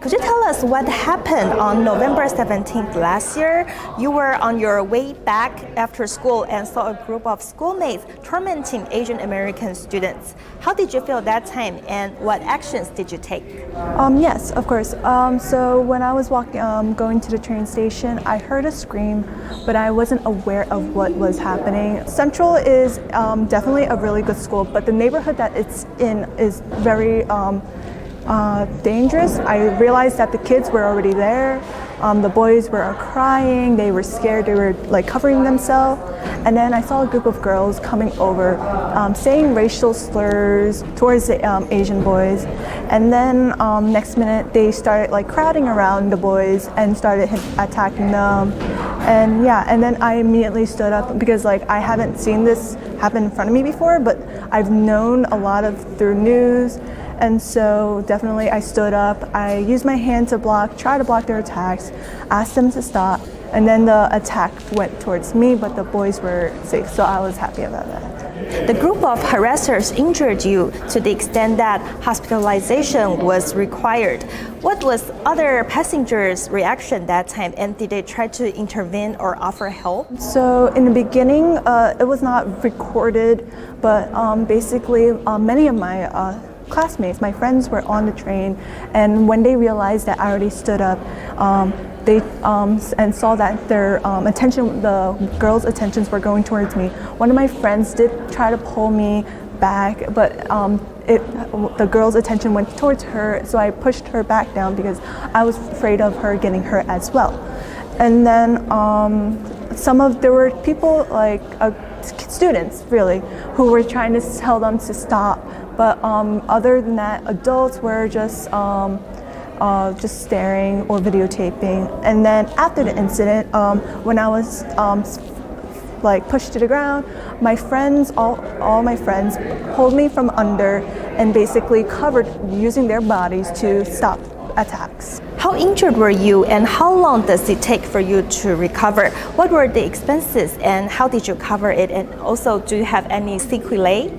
Could you tell us what happened on November 17th last year? You were on your way back after school and saw a group of schoolmates tormenting Asian American students. How did you feel that time and what actions did you take? Yes, of course. So when I was going to the train station, I heard a scream, but I wasn't aware of what was happening. Central is definitely a really good school, but the neighborhood that it's in is very dangerous. I realized that the kids were already there. The boys were crying, they were scared, they were like covering themselves. And then I saw a group of girls coming over, saying racial slurs towards the Asian boys. And then next minute they started like crowding around the boys and started attacking them. And yeah, and then I immediately stood up because like I haven't seen this happen in front of me before, but I've known a lot through news. And so definitely I stood up, I used my hand to try to block their attacks, asked them to stop, and then the attack went towards me, but the boys were safe, so I was happy about that. The group of harassers injured you to the extent that hospitalization was required. What was other passengers' reaction that time, and did they try to intervene or offer help? So in the beginning, it was not recorded, but basically many of my classmates, my friends were on the train, and when they realized that I already stood up, they and saw that their the girls' attentions were going towards me. One of my friends did try to pull me back, but the girl's attention went towards her, so I pushed her back down because I was afraid of her getting hurt as well. And then there were people like students really who were trying to tell them to stop. But other than that, adults were just staring or videotaping. And then after the incident, when I was like pushed to the ground, my friends, all my friends, pulled me from under and basically covered using their bodies to stop attacks. How injured were you, and how long does it take for you to recover? What were the expenses, and how did you cover it? And also, do you have any sequelae?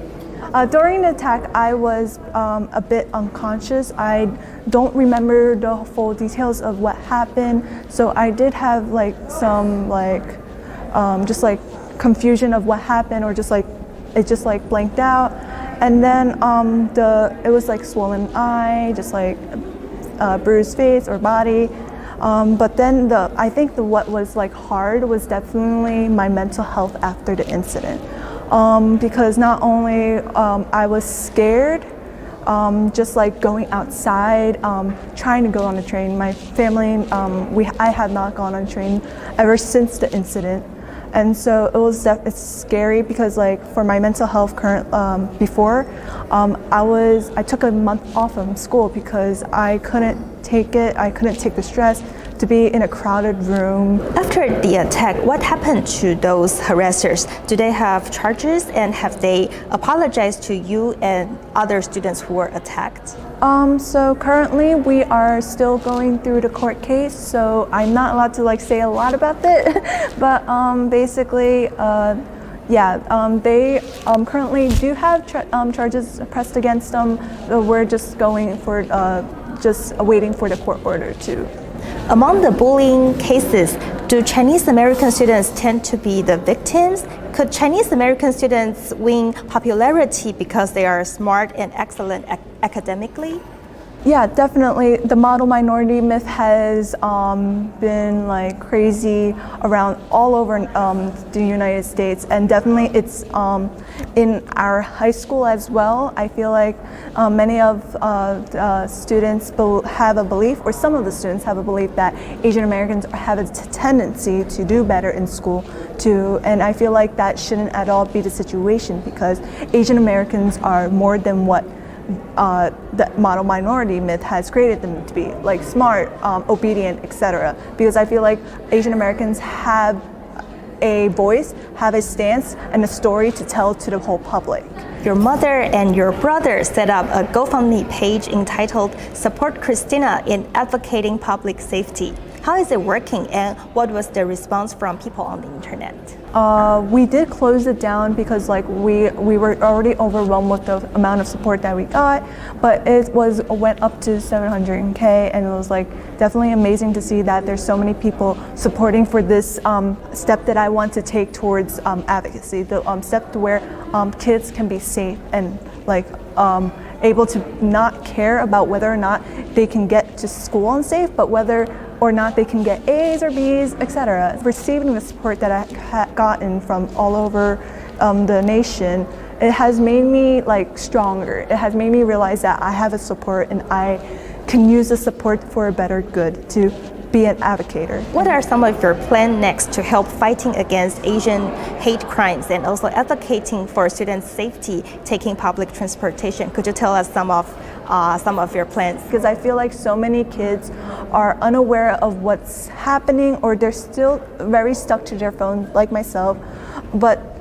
During the attack, I was a bit unconscious. I don't remember the full details of what happened, so I did have like some just like confusion of what happened, or just like it just like blanked out. And then it was like swollen eye, just like bruised face or body. But then I think what was like hard was definitely my mental health after the incident. Because not only I was scared, just like going outside, trying to go on a train. My family, I had not gone on a train ever since the incident, and so it's scary because like for my mental health before, I took a month off from school because I couldn't take it. I couldn't take the stress to be in a crowded room. After the attack, what happened to those harassers? Do they have charges, and have they apologized to you and other students who were attacked? So currently we are still going through the court case, so I'm not allowed to like say a lot about it. But basically, they currently do have charges pressed against them. We're just just waiting for the court order to. Among the bullying cases, do Chinese American students tend to be the victims? Could Chinese American students win popularity because they are smart and excellent academically? Yeah, definitely. The model minority myth has been like crazy around all over the United States, and definitely it's in our high school as well. I feel like many of students have a belief, or some of the students have a belief, that Asian Americans have a tendency to do better in school too, and I feel like that shouldn't at all be the situation, because Asian Americans are more than what the model minority myth has created them to be, like smart, obedient, etc. Because I feel like Asian Americans have a voice, have a stance, and a story to tell to the whole public. Your mother and your brother set up a GoFundMe page entitled "Support Christina in Advocating Public Safety." How is it working, and what was the response from people on the internet? We did close it down because like we were already overwhelmed with the amount of support that we got, but it went up to 700K, and it was like definitely amazing to see that there's so many people supporting for this step that I want to take towards advocacy, the step to where kids can be safe and like able to not care about whether or not they can get to school unsafe, but whether or not they can get A's or B's, etc. Receiving the support that I had gotten from all over the nation, it has made me like stronger. It has made me realize that I have a support and I can use the support for a better good to be an advocator. What are some of your plans next to help fighting against Asian hate crimes and also advocating for students' safety taking public transportation? Could you tell us some of your plans? Because I feel like so many kids are unaware of what's happening, or they're still very stuck to their phone, like myself,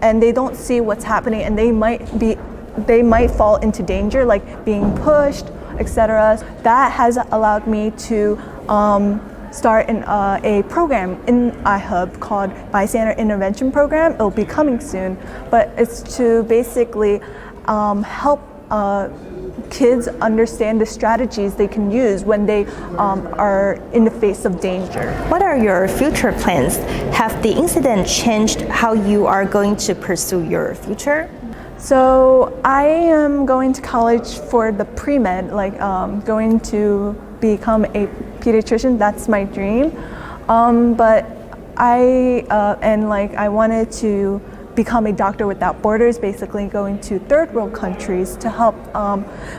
and they don't see what's happening, and they might fall into danger, like being pushed, etc. That has allowed me to start a program in iHub called Bystander Intervention Program. It'll be coming soon, but it's to basically help kids understand the strategies they can use when they are in the face of danger. What are your future plans? Have the incident changed how you are going to pursue your future? So I am going to college for the pre-med, like going to become a pediatrician. That's my dream. But I wanted to become a doctor without borders, basically going to third world countries to help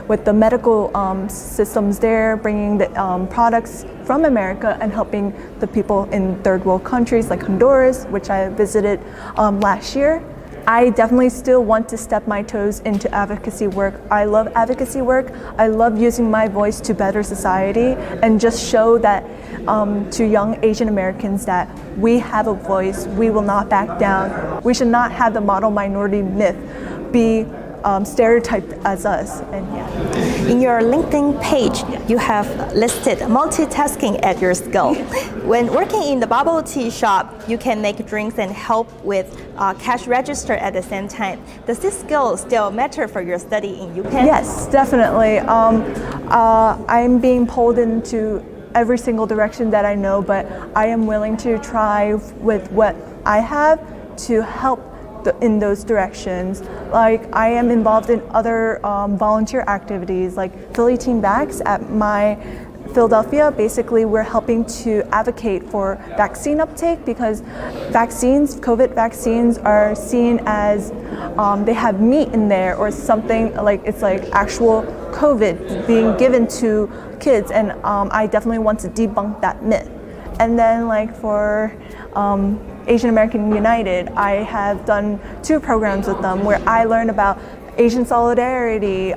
with the medical systems there, bringing the products from America and helping the people in third world countries like Honduras, which I visited last year. I definitely still want to step my toes into advocacy work. I love advocacy work. I love using my voice to better society and just show that to young Asian Americans that we have a voice, we will not back down. We should not have the model minority myth be stereotyped as us. And In your LinkedIn page, you have listed multitasking as your skill. When working in the bubble tea shop, you can make drinks and help with cash register at the same time. Does this skill still matter for your study in UPenn? Yes, definitely. I'm being pulled into every single direction that I know, but I am willing to try with what I have to help in those directions. Like I am involved in other volunteer activities like Philly Teen Vax at my Philadelphia. Basically, we're helping to advocate for vaccine uptake because COVID vaccines are seen as they have meat in there or something like it's like actual COVID being given to kids, and I definitely want to debunk that myth. And then like for Asian American United, I have done 2 programs with them where I learned about Asian solidarity,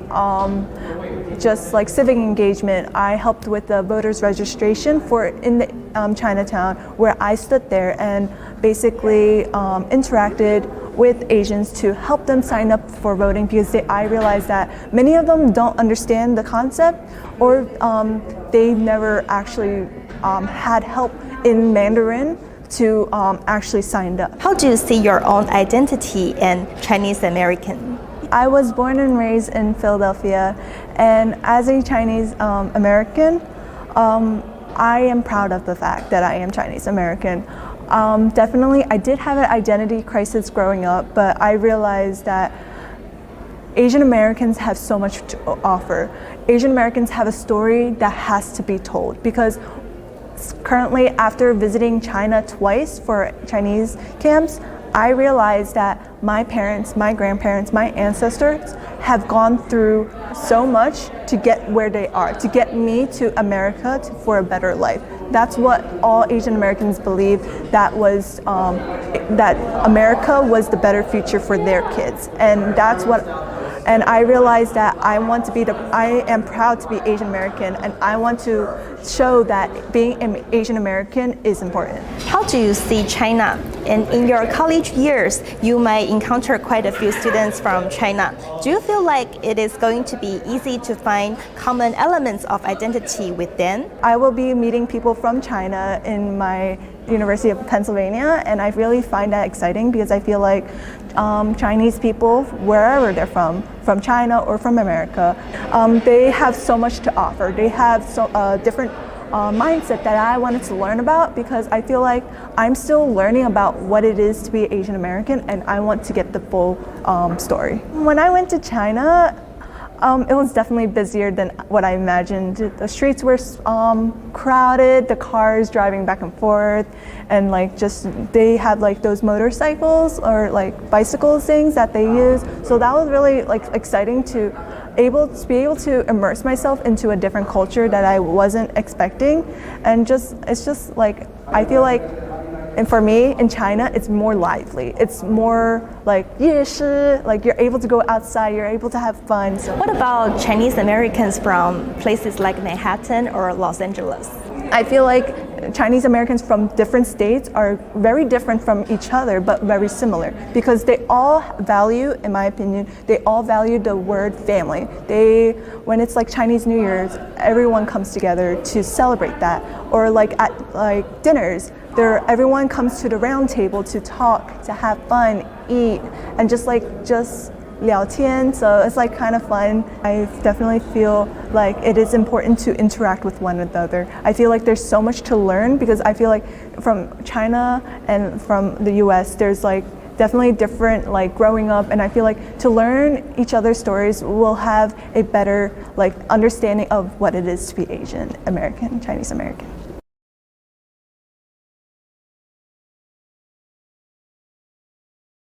just like civic engagement. I helped with the voters registration in the Chinatown, where I stood there and basically interacted with Asians to help them sign up for voting because I realized that many of them don't understand the concept, or they never actually had help in Mandarin to actually sign up. How do you see your own identity and Chinese American? I was born and raised in Philadelphia, and as a Chinese American, I am proud of the fact that I am Chinese American. Definitely, I did have an identity crisis growing up, but I realized that Asian Americans have so much to offer. Asian Americans have a story that has to be told because currently, after visiting China twice for Chinese camps, I realized that my parents, my grandparents, my ancestors have gone through so much to get where they are, to get me to America for a better life. That's what all Asian Americans believe, that America was the better future for their kids. And I realized that I am proud to be Asian American, and I want to show that being an Asian American is important. How do you see China? And in your college years, you might encounter quite a few students from China. Do you feel like it is going to be easy to find common elements of identity with them? I will be meeting people from China in my University of Pennsylvania, and I really find that exciting because I feel like Chinese people, wherever they're from China or from America, they have so much to offer. They have different mindset that I wanted to learn about because I feel like I'm still learning about what it is to be Asian American, and I want to get the full story. When I went to China, it was definitely busier than what I imagined. The streets were crowded, the cars driving back and forth, and they have those motorcycles or bicycles things that they use. So that was really exciting to be able to immerse myself into a different culture that I wasn't expecting, and it's just I feel like. And for me, in China, it's more lively. It's more like 夜市, you're able to go outside, you're able to have fun. So. What about Chinese Americans from places like Manhattan or Los Angeles? I feel like Chinese Americans from different states are very different from each other, but very similar because they all value, in my opinion, they all value the word family. When it's Chinese New Year's, everyone comes together to celebrate that. Or at dinners, everyone comes to the round table to talk, to have fun, eat, and just 聊天, so it's kind of fun. I definitely feel like it is important to interact with one another. I feel like there's so much to learn because I feel like from China and from the US, there's definitely different growing up, and I feel like to learn each other's stories will have a better understanding of what it is to be Asian American, Chinese American.